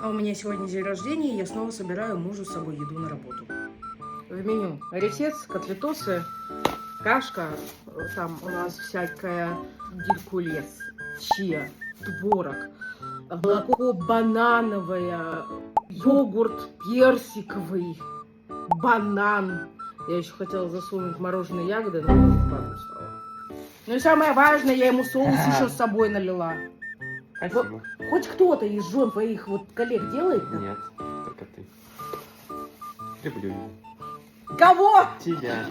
А у меня сегодня день рождения, и я снова собираю мужу с собой еду на работу. В меню рисец, котлетосы, кашка, там у нас всякая геркулес, чиа, творог, молоко банановое, йогурт персиковый, банан. Я еще хотела засунуть мороженые ягоды, но потом стало. Ну и самое важное, я ему соус еще с собой налила. Спасибо. Хоть кто-то из жен твоих вот коллег делает? Нет, только ты. Люблю ее. Кого? Тебя.